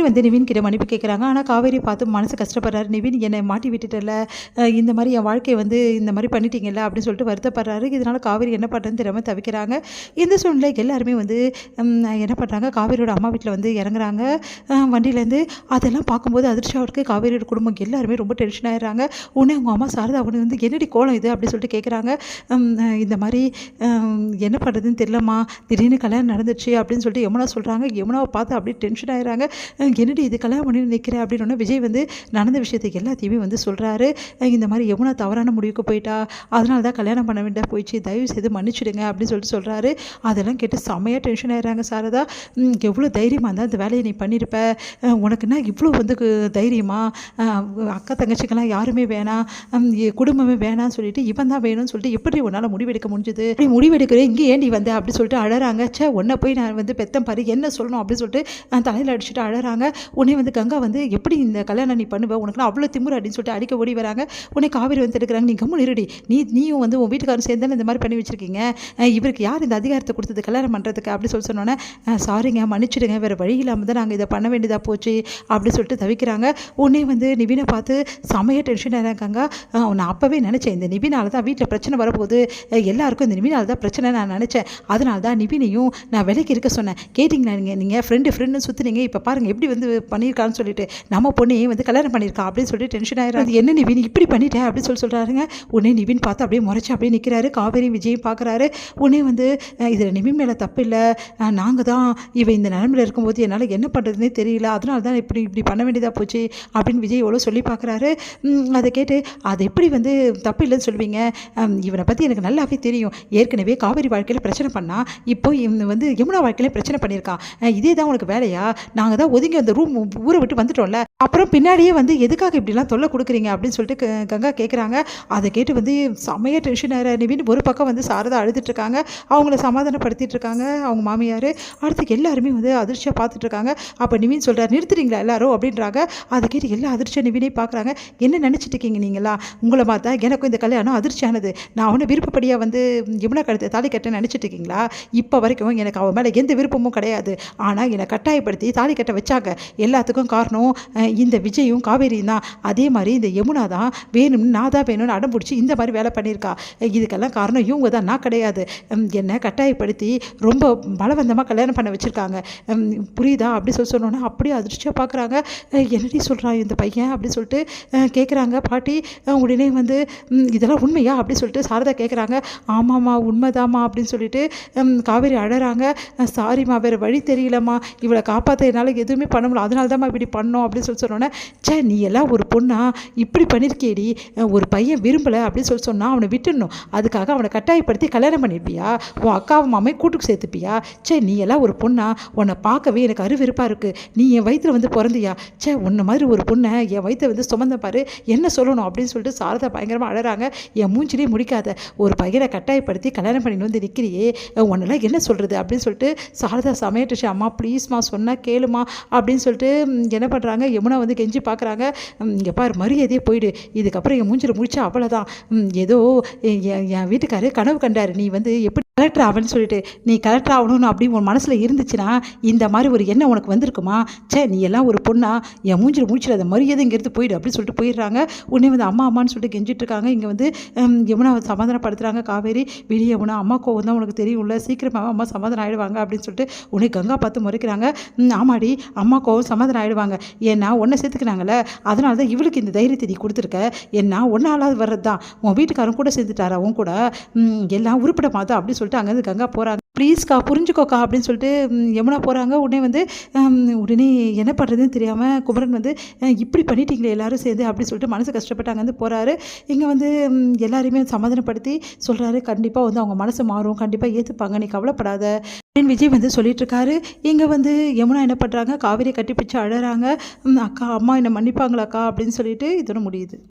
காவேரி வந்து நிவின் கிட்ட மன்னிப்பு கேட்குறாங்க. ஆனால் காவேரி பார்த்து மனசு கஷ்டப்படுறாரு. நிவின் என்னை மாட்டி விட்டுட்டல, இந்த மாதிரி என் வாழ்க்கையை வந்து இந்த மாதிரி பண்ணிட்டீங்கல்ல அப்படின்னு சொல்லிட்டு வருத்தப்படுறாரு. இதனால் காவேரி என்ன பண்ணுறதுன்னு தெரியாமல் தவிக்கிறாங்க. இந்த சூழ்நிலை எல்லாருமே வந்து என்ன பண்ணுறாங்க, காவேரியோட அம்மா வீட்டில் வந்து இறங்குறாங்க வண்டியிலேருந்து. அதெல்லாம் பார்க்கும்போது அதிர்ச்சியாக இருக்குது. காவேரியோட குடும்பம் எல்லாருமே ரொம்ப டென்ஷன் ஆகிடுறாங்க. உடனே அவங்க அம்மா சாரதா அவனு வந்து என்னடி கோலம் இது அப்படின்னு சொல்லிட்டு கேட்குறாங்க. இந்த மாதிரி என்ன பண்ணுறதுன்னு தெரியலம்மா, திடீர்னு கல்யாணம் நடந்துச்சு அப்படின்னு சொல்லிட்டு யமுனா சொல்கிறாங்க. யமுனாவை பார்த்து அப்படியே டென்ஷன் ஆகிறாங்க. என்னடி இது கல்யாணம் பண்ணி நிற்கிறேன் அப்படின்னு விஜய் வந்து நடந்த விஷயத்தை எல்லாத்தையுமே வந்து சொல்கிறாரு. இந்த மாதிரி யமுனா தவறான முடிவுக்கு போயிட்டா, அதனால தான் கல்யாணம் பண்ண வேண்டிய போயிடுச்சு, தயவு செய்து மன்னிச்சிடுங்க அப்படின்னு சொல்லிட்டு சொல்கிறாரு. அதெல்லாம் கேட்டு செம்மையாக டென்ஷன் ஆகிறாங்க சாரதா. எவ்வளோ தைரியமாக இருந்தால் அந்த வேலையை நீ பண்ணியிருப்ப, உனக்குன்னா இவ்வளோ வந்து தைரியமா, அக்கா தங்கச்சிக்கெல்லாம் யாருமே வேணாம், குடும்பமே வேணாம்னு சொல்லிட்டு இவன் தான் வேணும்னு சொல்லிட்டு எப்படி உன்னால் முடிவெடுக்க முடிஞ்சுது, அப்படி முடிவெடுக்கிறேன் இங்கே ஏண்டி வந்த அப்படி சொல்லிட்டு அழறாங்க. உன்னை போய் நான் வந்து பெத்தம் பாரு என்ன சொல்லணும் அப்படின்னு சொல்லிட்டு தலையில் அடிச்சுட்டு அழறாங்க. உடனே வந்து கங்கா வந்து எப்படி இந்த கல்யாணம் நீ பண்ணுவ, உனக்குலாம் அவ்வளோ திமுரு அப்படின்னு சொல்லிட்டு அடிக்க ஓடி வராங்க. உடனே காவேரி வந்து எடுக்கிறாங்க. நீ கம்முன்னு இருடி, நீயும் வந்து உன் வீட்டுக்காரரும் சேர்ந்து தானே இந்த மாதிரி பண்ணி வச்சிருக்கீங்க, இவருக்கு யார் இந்த அதிகாரத்தை கொடுத்தது கல்யாணம் பண்ணுறதுக்கு அப்படி சொல்லி சொன்னோன்னே சாரிங்க மன்னிச்சிடுங்க, வேறு வழி இல்லாமல் தான் நாங்கள் இதை பண்ண வேண்டியதாக போச்சு அப்படி சொல்லிட்டு தவிக்கிறாங்க. உடனே வந்து நிவினை பார்த்து செமையாக டென்ஷன் ஆகிறாங்க. நான் அப்போவே நினச்சேன் இந்த நிவினால் தான் வீட்டில் பிரச்சனை வரப்போகுது, எல்லாருக்கும் இந்த நிவினால் தான் பிரச்சனை நான் நினச்சேன், அதனால தான் நிவினையும் நான் விலைக்கு இருக்க சொன்னேன். கேட்டிங்களா நீங்கள் ஃப்ரெண்டுன்னு சுற்றுனீங்க, இப்போ பாருங்கள் எப்படி வந்து பண்ணியிருக்கான்னு சொல்லிட்டு நம்ம பொண்ணையும் வந்து கல்யாணம் பண்ணியிருக்கா அப்படின்னு சொல்லிட்டு டென்ஷன் ஆகிறாரு. என்ன நிவின் இப்படி பண்ணிட்டேன் அப்படின்னு சொல்கிறாருங்க. உடனே நிவின் பார்த்து அப்படியே முறைச்சி அப்படியே நிற்கிறாரு. காவேரி விஜயும் பார்க்குறாரு. உடனே வந்து இதில் நிவின் மேலே தப்பு இல்லை, நாங்கள் தான் இவன் இந்த நிலமையில் இருக்கும்போது என்னால் என்ன பண்ணுறதுனே தெரியல, அதனால தான் இப்படி பண்ண வேண்டியதாக போச்சு அப்படின்னு விஜய் எவ்வளோ சொல்லி பார்க்குறாரு. அதை கேட்டு அது எப்படி வந்து தப்பு இல்லைன்னு சொல்லுவீங்க, இவனை பற்றி எனக்கு நல்லாவே தெரியும், ஏற்கனவே காவேரி வாழ்க்கையில் பிரச்சனை பண்ணால் இப்போ வந்து யமுனா வாழ்க்கையில் பிரச்சனை பண்ணியிருக்கான், இதே தான் உனக்கு வேலையா, நாங்கள் தான் ஒதுங்கி அந்த ஊரை விட்டு வந்துட்டோம்ல, அப்புறம் பின்னாடியே வந்து எதுக்காக இப்படிலாம் தொல்லை கொடுக்குறீங்க அப்படின்னு சொல்லிட்டு கங்கா கேட்குறாங்க. அதை கேட்டு வந்து செம்மையாக டென்ஷன் ஆகிற நிவின் ஒரு பக்கம் வந்து சாரதா அழுதுட்டுருக்காங்க. அவங்கள சமாதானப்படுத்திட்டு இருக்காங்க அவங்க மாமியார். அடுத்து எல்லாருமே வந்து அதிர்ச்சியாக பார்த்துட்ருக்காங்க. அப்போ நிவின் சொல்கிறார் நிறுத்துறீங்களா எல்லாரும் அப்படின்றாங்க. அதை கேட்டு எல்லா அதிர்ச்சியாக நிவினே பார்க்குறாங்க. என்ன நினச்சிட்டு இருக்கீங்க நீங்களா, உங்களை பார்த்தா எனக்கும் இந்த கல்யாணம் அதிர்ச்சியானது, நான் அவனை விருப்பப்படியாக வந்து யமுனா கழுத்தை தாலி கட்ட நினச்சிட்டு இருக்கீங்களா, இப்போ வரைக்கும் எனக்கு அவன் மேலே எந்த விருப்பமும் கிடையாது, ஆனால் என்னை கட்டாயப்படுத்தி தாலி கட்ட வச்சாங்க, எல்லாத்துக்கும் காரணம் இந்த விஜயும் காவேரியும் தான், அதே மாதிரி இந்த யமுனா தான் வேணும்னு நான் தான் வேணும்னு அடம் பிடிச்சி இந்த மாதிரி வேலை பண்ணியிருக்கா, இதுக்கெல்லாம் காரணம் இவங்க தான், நான் கிடையாது, என்னை கட்டாயப்படுத்தி ரொம்ப பலவந்தமாக கல்யாணம் பண்ண வச்சுருக்காங்க, புரியுதா அப்படி சொன்னோன்னா அப்படியே அதிர்ச்சியாக பார்க்குறாங்க. என்னடி சொல்கிறான் இந்த பையன் அப்படி சொல்லிட்டு கேட்குறாங்க பாட்டி. உடனே வந்து இதெல்லாம் உண்மையா அப்படி சொல்லிட்டு சாரதா கேட்குறாங்க. ஆமாம்மா உண்மைதாம்மா அப்படின்னு சொல்லிட்டு காவேரி அழறாங்க. சாரிம்மா வேறு வழி தெரியலம்மா, இவளை காப்பாற்ற என்னால் எதுவுமே பண்ண முடியல, அதனால தான்மா இப்படி பண்ணோம் அப்படின்னு சொன்னோன்னே நீ எல்லாம் ஒரு பொண்ணா இப்படி பண்ணியிருக்கேடி, ஒரு பையன் விரும்பலை அப்படின்னு சொன்னால் அவனை விட்டுடணும், அதுக்காக அவனை கட்டாயப்படுத்தி கல்யாணம் பண்ணியிருப்பியா, உன் அக்காவை மாமே கூட்டுக்கு சேர்த்துப்பியா, நீ எல்லாம் ஒரு பொண்ணா, உன்னை பார்க்கவே எனக்கு அருவெருப்பாக இருக்குது, நீ என் வயிற்றில் வந்து பிறந்தியா, உன்னை மாதிரி ஒரு பொண்ணை என் வயிற்றை வந்து சுமந்த பாரு, என்ன சொல்லணும் அப்படின்னு சொல்லிட்டு சாரதா பயங்கரமாக அழறாங்க. என் மூஞ்சிலே முடிக்காத, ஒரு பையனை கட்டாயப்படுத்தி கல்யாணம் பண்ணிட்டு வந்து நிற்கிறியே, உன்னெல்லாம் என்ன சொல்கிறது அப்படின்னு சொல்லிட்டு சாரதா சமையட்டுச்சு. அம்மா ப்ளீஸ்மா சொன்னால் கேளுமா அப்படின்னு சொல்லிட்டு என்ன பண்ணுறாங்க, யமுனா வந்து கெஞ்சி பார்க்குறாங்க. இங்கே பாரு மரியாதையே போயிடு, இதுக்கப்புறம் என் மூஞ்சில் முடிச்சா அவ்வளோதான், ஏதோ என் வீட்டுக்காரரு கனவு கண்டார், நீ வந்து எப்படி கலெக்டர் ஆகணும்னு சொல்லிட்டு, நீ கலெக்டர் ஆகணும்னு அப்படி உன் மனசில் இருந்துச்சுன்னா இந்த மாதிரி ஒரு எண்ணம் உனக்கு வந்திருக்குமா, நீ எல்லாம் ஒரு பொண்ணா, என் மூஞ்சில் முடிச்சிட, அந்த மரியாதை இங்கேருந்து போயிடு அப்படின்னு சொல்லிட்டு போயிடுறாங்க. உடனே வந்து அம்மா அம்மான்னு சொல்லிட்டு கெஞ்சிட்டு இருக்காங்க. இங்கே வந்து யமுனா சமாதானப்படுத்துகிறாங்க காவேரி. வெளியே யமுனா அம்மா கோவம் தான் உனக்கு தெரியும்ல, சீக்கிரமாக அம்மா சமாதானம் ஆகிடுவாங்க அப்படின்னு சொல்லிட்டு உனக்கு கங்கா பார்த்து முறைக்கிறாங்க. ஆமாடி அம்மா கோவம் சமாதானம் ஆகிடுவாங்க, ஏன்னா ஒன்றை சேர்த்துக்கினாங்களே, அதனால தான் இவளுக்கு இந்த தைரியத்தை நீ கொடுத்துருக்க, ஏன்னா ஒன்றாலாவது வர்றது தான், உன் வீட்டுக்காரன் கூட சேர்ந்துட்டாரா உன் கூட, எல்லாம் உருப்பிட மாதா அப்படின்னு சொல்லிட்டு அங்கேருந்து கங்கா போகிறாங்க. ப்ளீஸ்க்கா புரிஞ்சுக்கோக்கா அப்படின்னு சொல்லிட்டு யமுனா போகிறாங்க. உடனே என்ன பண்ணுறதுன்னு தெரியாமல் குமரன் வந்து இப்படி பண்ணிட்டீங்களே எல்லாரும் சேர்ந்து அப்படின்னு சொல்லிட்டு மனசு கஷ்டப்பட்டு அங்கேருந்து போகிறாரு. இங்கே வந்து எல்லாரையுமே சமாதானப்படுத்தி சொல்கிறாரு, கண்டிப்பாக வந்து அவங்க மனசு மாறும், கண்டிப்பாக ஏற்றுப்பாங்க, நீ கவலைப்படாத அப்படின்னு விஜய் வந்து சொல்லிட்டு இருக்காரு. இங்கே வந்து யமுனா என்ன பண்ணுறாங்க, காவேரியை கட்டி பிடிச்சி அழறாங்க. அக்கா அம்மா என்னை மன்னிப்பாங்களாக்கா அப்படின்னு சொல்லிட்டு இதோட முடியுது.